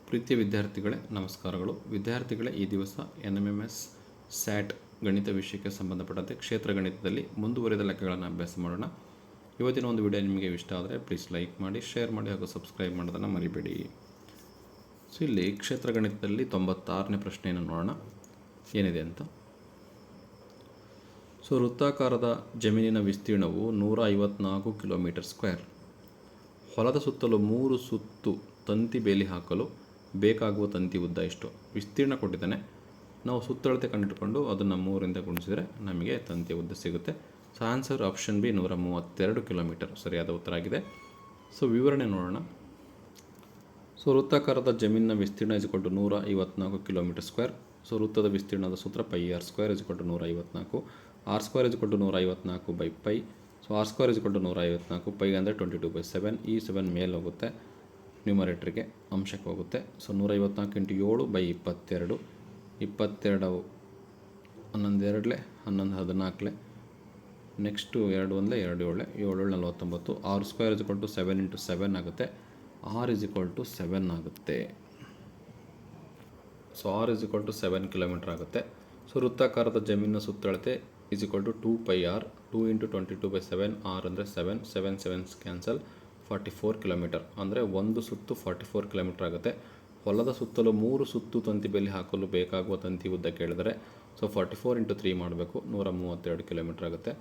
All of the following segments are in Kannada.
ಪ್ರೀತಿಯ ವಿದ್ಯಾರ್ಥಿಗಳೇ ನಮಸ್ಕಾರಗಳು. ವಿದ್ಯಾರ್ಥಿಗಳೇ, ಈ ದಿವಸ NMMS SAT ಗಣಿತ ವಿಷಯಕ್ಕೆ ಸಂಬಂಧಪಟ್ಟಂತೆ ಕ್ಷೇತ್ರ ಗಣಿತದಲ್ಲಿ ಮುಂದುವರಿದ ಲೆಕ್ಕಗಳನ್ನು ಅಭ್ಯಾಸ ಮಾಡೋಣ. ಇವತ್ತಿನ ಒಂದು ವಿಡಿಯೋ ನಿಮಗೆ ಇಷ್ಟ ಆದರೆ ಪ್ಲೀಸ್ ಲೈಕ್ ಮಾಡಿ, ಶೇರ್ ಮಾಡಿ ಹಾಗೂ ಸಬ್ಸ್ಕ್ರೈಬ್ ಮಾಡೋದನ್ನು ಮರಿಬೇಡಿ. ಸೊ ಇಲ್ಲಿ ಕ್ಷೇತ್ರ ಗಣಿತದಲ್ಲಿ 96ನೇ ಪ್ರಶ್ನೆಯನ್ನು ನೋಡೋಣ ಏನಿದೆ ಅಂತ. ಸೊ ವೃತ್ತಾಕಾರದ ಜಮೀನಿನ ವಿಸ್ತೀರ್ಣವು 154 ಕಿಲೋಮೀಟರ್ ಸ್ಕ್ವೇರ್. ಹೊಲದ ಸುತ್ತಲೂ 3 ಸುತ್ತು ತಂತಿ ಬೇಲಿ ಹಾಕಲು ಬೇಕಾಗುವ ತಂತಿ ಉದ್ದ ಎಷ್ಟು? ವಿಸ್ತೀರ್ಣ ಕೊಟ್ಟಿದ್ದಾನೆ, ನಾವು ಸುತ್ತಳತೆ ಕಂಡುಹಿಡ್ಕೊಂಡು ಅದನ್ನು 3ರಿಂದ ಗುಣಿಸಿದರೆ ನಮಗೆ ತಂತಿಯ ಉದ್ದ ಸಿಗುತ್ತೆ. So answer option B 132 kilometre ಸರಿಯಾದ ಉತ್ತರ ಆಗಿದೆ. ಸೊ ವಿವರಣೆ ನೋಡೋಣ. ಸೊ ವೃತ್ತಾಕಾರದ ಜಮೀನಿನ ವಿಸ್ತೀರ್ಣ = 154 ಕಿಲೋಮೀಟರ್ ಸ್ಕ್ವೇರ್. ಸೊ ವೃತ್ತದ ವಿಸ್ತೀರ್ಣದ ಸೂತ್ರ πr² = 154, r² = 154/π. ಸೊ r² = 154, π ಅಂದರೆ 22/7. ಈ 7 ಮೇಲೆ ಹೋಗುತ್ತೆ, ನ್ಯೂಮರೇಟ್ರಿಗೆ ಅಂಶಕ್ಕೆ ಹೋಗುತ್ತೆ. ಸೊ 154 × 7/22, 22 11 2 11 14, ನೆಕ್ಸ್ಟು 2 1 2 7 7 49, r² = 7 × 7 ಆಗುತ್ತೆ, r = 7 ಆಗುತ್ತೆ. ಸೊ r = 7 ಕಿಲೋಮೀಟರ್ ಆಗುತ್ತೆ. ಸೊ ವೃತ್ತಾಕಾರದ ಜಮೀನಿನ ಸುತ್ತಳತೆ = 2πr, 2 × 22/7, r ಅಂದರೆ 7 7 7 ಕ್ಯಾನ್ಸಲ್, 44 ಕಿಲೋಮೀಟರ್ ಅಂದರೆ ಒಂದು ಸುತ್ತು 44 ಕಿಲೋಮೀಟರ್ ಆಗುತ್ತೆ. ಹೊಲದ ಸುತ್ತಲೂ 3 ಸುತ್ತು ತಂತಿ ಬೇಲಿ ಹಾಕಲು ಬೇಕಾಗುವ ತಂತಿ ಉದ್ದ ಕೇಳಿದರೆ ಸೊ 44 × 3 ಮಾಡಬೇಕು, 132 ಕಿಲೋಮೀಟರ್ ಆಗುತ್ತೆ.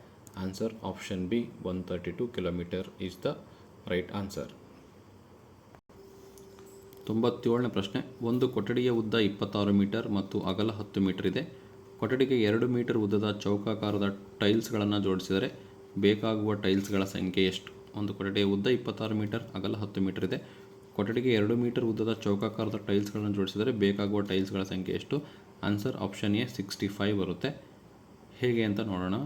Answer option B 132 kilometre is the right answer. 97ನೇ ಪ್ರಶ್ನೆ. ಒಂದು ಕೊಠಡಿಯ ಉದ್ದ 26 ಮೀಟರ್ ಮತ್ತು ಅಗಲ 10 ಮೀಟರ್ ಇದೆ. ಕೊಠಡಿಗೆ 2 ಮೀಟರ್ ಉದ್ದದ ಚೌಕಾಕಾರದ ಟೈಲ್ಸ್ಗಳನ್ನು ಜೋಡಿಸಿದರೆ ಬೇಕಾಗುವ ಟೈಲ್ಸ್ಗಳ ಸಂಖ್ಯೆ ಎಷ್ಟು? ಒಂದು ಕೊಠಡಿಯ ಉದ್ದ 26 ಮೀಟರ್, ಅಗಲ 10 ಮೀಟರ್ ಇದೆ. ಕೊಠಡಿಗೆ 2 ಮೀಟರ್ ಉದ್ದದ ಚೌಕಾಕಾರದ ಟೈಲ್ಸ್ಗಳನ್ನು ಜೋಡಿಸಿದರೆ ಬೇಕಾಗುವ ಟೈಲ್ಸ್ಗಳ ಸಂಖ್ಯೆ ಎಷ್ಟು? ಆನ್ಸರ್ ಆಪ್ಷನ್ ಎ 65 ಬರುತ್ತೆ. ಹೇಗೆ ಅಂತ ನೋಡೋಣ.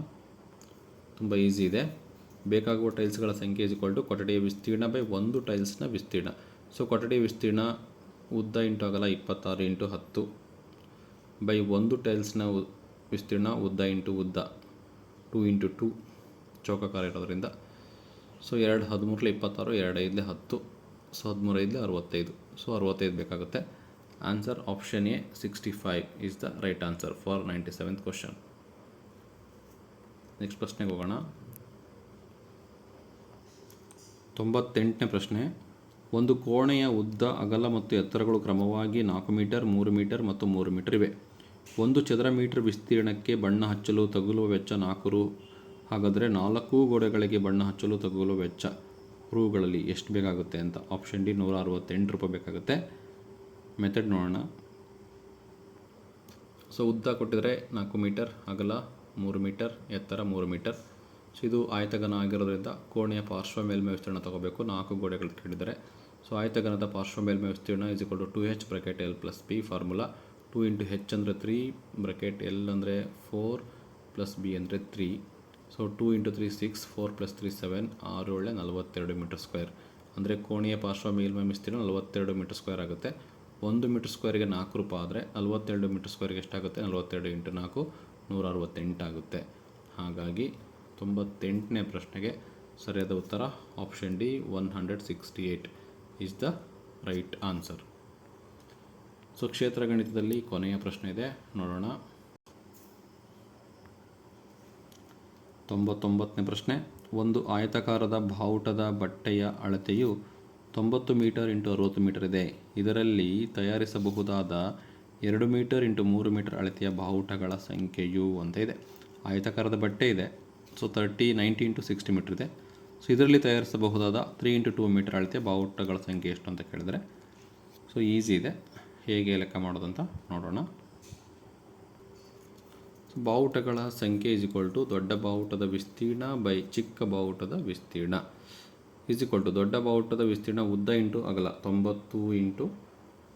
ತುಂಬ ಈಸಿ ಇದೆ. ಬೇಕಾಗುವ ಟೈಲ್ಸ್ಗಳ ಸಂಖ್ಯೆ = ಕೊಠಡಿಯ ವಿಸ್ತೀರ್ಣ ಬೈ ಒಂದು ಟೈಲ್ಸ್ನ ವಿಸ್ತೀರ್ಣ. ಸೊ ಕೊಠಡಿಯ ವಿಸ್ತೀರ್ಣ ಉದ್ದ ಇಂಟು ಅಗಲ 26 × 10 ಬೈ ಒಂದು ಟೈಲ್ಸ್ನ ವಿಸ್ತೀರ್ಣ ಉದ್ದ ಇಂಟು ಉದ್ದ 2 × 2 ಚೌಕಾಕಾರ ಇರೋದ್ರಿಂದ. ಸೊ 2 13 26, 2 5 10, ಸೊ 13 5 65, ಸೊ 65 ಬೇಕಾಗುತ್ತೆ. Answer option A 65 is the right answer for 97th question. Next ಪ್ರಶ್ನೆಗೆ ಹೋಗೋಣ. 98ನೇ ಪ್ರಶ್ನೆ. ಒಂದು ಕೋಣೆಯ ಉದ್ದ, ಅಗಲ ಮತ್ತು ಎತ್ತರಗಳು ಕ್ರಮವಾಗಿ 4 ಮೀಟರ್, 3 ಮೀಟರ್ ಮತ್ತು 3 ಮೀಟರ್ ಇವೆ. ಒಂದು ಚದರ ಮೀಟರ್ ವಿಸ್ತೀರ್ಣಕ್ಕೆ ಬಣ್ಣ ಹಚ್ಚಲು ತಗುಲುವ ವೆಚ್ಚ 4 ರು. ಹಾಗಾದರೆ 4 ಗೋಡೆಗಳಿಗೆ ಬಣ್ಣ ಹಚ್ಚಲು ತಗುಲುವ ವೆಚ್ಚ ರೂಗಳಲ್ಲಿ ಎಷ್ಟು ಬೇಕಾಗುತ್ತೆ ಅಂತ. ಆಪ್ಷನ್ ಡಿ 168 ರೂಪಾಯಿ ಬೇಕಾಗುತ್ತೆ. ಮೆಥಡ್ ನೋಡೋಣ. ಸೊ ಉದ್ದ ಕೊಟ್ಟಿದರೆ 4 ಮೀಟರ್, ಅಗಲ 3 ಮೀಟರ್, ಎತ್ತರ 3 ಮೀಟರ್. ಸೊ ಇದು ಆಯತಘನ ಆಗಿರೋದ್ರಿಂದ ಕೋಣೆಯ ಪಾರ್ಶ್ವ ಮೇಲ್ಮೈ ವಿಸ್ತೀರ್ಣ ತಗೋಬೇಕು. 4 ಗೋಡೆಗಳು ಕೇಳಿದರೆ. ಸೊ ಆಯತಘನದ ಪಾರ್ಶ್ವ ಮೇಲ್ಮೈ ವಿಸ್ತೀರ್ಣ = 2h × L + b. Formula 2 × h ಅಂದರೆ 3 ಬ್ರಾಕೆಟ್ L ಅಂದರೆ 4 + b ಅಂದರೆ 3. So 2 × 3 6, 4 + 3 7, 6 7 42 metre square. ಅಂದರೆ ಕೋಣೆಯ ಪಾರ್ಶ್ವ ಮೇಲ್ಮೈ ವಿಸ್ತೀರ್ಣ 42 ಮೀಟರ್ ಸ್ಕ್ವೇರ್ ಆಗುತ್ತೆ. 1 ಮೀಟರ್ ಸ್ಕ್ವೇರ್ಗೆ 4 ರೂಪಾಯಿ ಆದರೆ 42 ಮೀಟರ್ ಸ್ಕ್ವೇರ್ಗೆ ಎಷ್ಟಾಗುತ್ತೆ? 42 × 4 168 ಆಗುತ್ತೆ. ಹಾಗಾಗಿ 98ನೇ ಪ್ರಶ್ನೆಗೆ ಸರಿಯಾದ ಉತ್ತರ option D 168 is the right answer. So ಕ್ಷೇತ್ರ ಗಣಿತದಲ್ಲಿ ಕೊನೆಯ ಪ್ರಶ್ನೆ ಇದೆ, ನೋಡೋಣ. 99ನೇ ಪ್ರಶ್ನೆ. ಒಂದು ಆಯತಾಕಾರದ ಬಾವುಟದ ಬಟ್ಟೆಯ ಅಳತೆಯು 90 ಮೀಟರ್ × 60 ಮೀಟರ್ ಇದೆ. ಇದರಲ್ಲಿ ತಯಾರಿಸಬಹುದಾದ 2 ಮೀಟರ್ × 3 ಮೀಟರ್ ಅಳತೆಯ ಬಾವುಟಗಳ ಸಂಖ್ಯೆಯು ಅಂತ ಇದೆ. ಆಯತಾಕಾರದ ಬಟ್ಟೆ ಇದೆ. ಸೊ 90 × 60 ಮೀಟರ್ ಇದೆ. ಸೊ ಇದರಲ್ಲಿ ತಯಾರಿಸಬಹುದಾದ 3 × 2 ಮೀಟರ್ ಅಳತೆಯ ಬಾವುಟಗಳ ಸಂಖ್ಯೆ ಎಷ್ಟು ಅಂತ ಕೇಳಿದರೆ ಸೊ ಈಸಿ ಇದೆ. ಹೇಗೆ ಲೆಕ್ಕ ಮಾಡೋದಂತ ನೋಡೋಣ. ಸೊ ಬಾವುಟಗಳ ಸಂಖ್ಯೆ = ದೊಡ್ಡ ಬಾವುಟದ ವಿಸ್ತೀರ್ಣ ಬೈ ಚಿಕ್ಕ ಬಾವುಟದ ವಿಸ್ತೀರ್ಣ = ದೊಡ್ಡ ಬಾವುಟದ ವಿಸ್ತೀರ್ಣ ಉದ್ದ ಇಂಟು ಅಗಲ 90 ×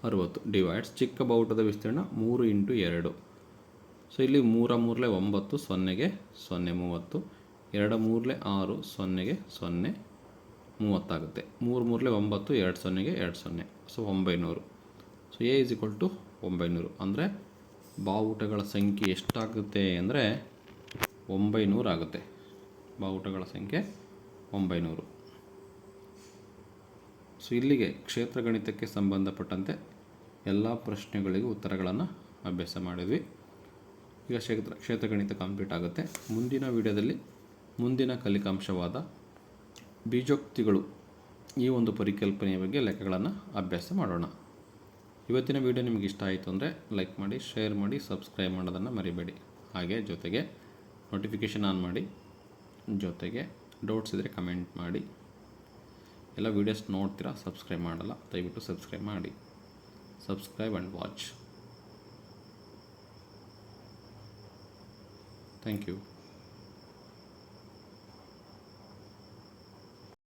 60 ಡಿವೈಡ್ಸ್ ಚಿಕ್ಕ ಬಾವುಟದ ವಿಸ್ತೀರ್ಣ 3 × 2. ಸೊ ಇಲ್ಲಿ 3 3 9, 0ಗೆ 0 30, 2 3 6, 0ಗೆ 0 30 ಆಗುತ್ತೆ. 3 3 9, 2 0ಗೆ 2 0, ಸೊ 900. ಸೊ ಎ = 900 ಅಂದರೆ ಬಾವುಟಗಳ ಸಂಖ್ಯೆ ಎಷ್ಟಾಗುತ್ತೆ ಅಂದರೆ 900 ಆಗುತ್ತೆ. ಬಾವುಟಗಳ ಸಂಖ್ಯೆ 900. ಸೊ ಇಲ್ಲಿಗೆ ಕ್ಷೇತ್ರ ಗಣಿತಕ್ಕೆ ಸಂಬಂಧಪಟ್ಟಂತೆ ಎಲ್ಲ ಪ್ರಶ್ನೆಗಳಿಗೂ ಉತ್ತರಗಳನ್ನು ಅಭ್ಯಾಸ ಮಾಡಿದ್ವಿ. ಈಗ ಕ್ಷೇತ್ರಗಣಿತ ಕಂಪ್ಲೀಟ್ ಆಗುತ್ತೆ. ಮುಂದಿನ ವಿಡಿಯೋದಲ್ಲಿ ಮುಂದಿನ ಕಲಿಕಾಂಶವಾದ ಬೀಜೋಕ್ತಿಗಳು ಈ ಒಂದು ಪರಿಕಲ್ಪನೆಯ ಬಗ್ಗೆ ಲೆಕ್ಕಗಳನ್ನು ಅಭ್ಯಾಸ ಮಾಡೋಣ. ಇವತ್ತಿನ ವಿಡಿಯೋ ನಿಮಗೆ ಇಷ್ಟ ಆಯಿತು ಅಂದರೆ ಲೈಕ್ ಮಾಡಿ, ಶೇರ್ ಮಾಡಿ, ಸಬ್ಸ್ಕ್ರೈಬ್ ಮಾಡೋದನ್ನು ಮರಿಬೇಡಿ. ಹಾಗೆ ಜೊತೆಗೆ ನೋಟಿಫಿಕೇಷನ್ ಆನ್ ಮಾಡಿ. ಜೊತೆಗೆ ಡೌಟ್ಸ್ ಇದ್ದರೆ ಕಮೆಂಟ್ ಮಾಡಿ. ಎಲ್ಲ ವೀಡಿಯೋಸ್ ನೋಡ್ತೀರಾ, ಸಬ್ಸ್ಕ್ರೈಬ್ ಮಾಡಲ್ಲ, ದಯವಿಟ್ಟು ಸಬ್ಸ್ಕ್ರೈಬ್ ಮಾಡಿ. Subscribe and watch. Thank you.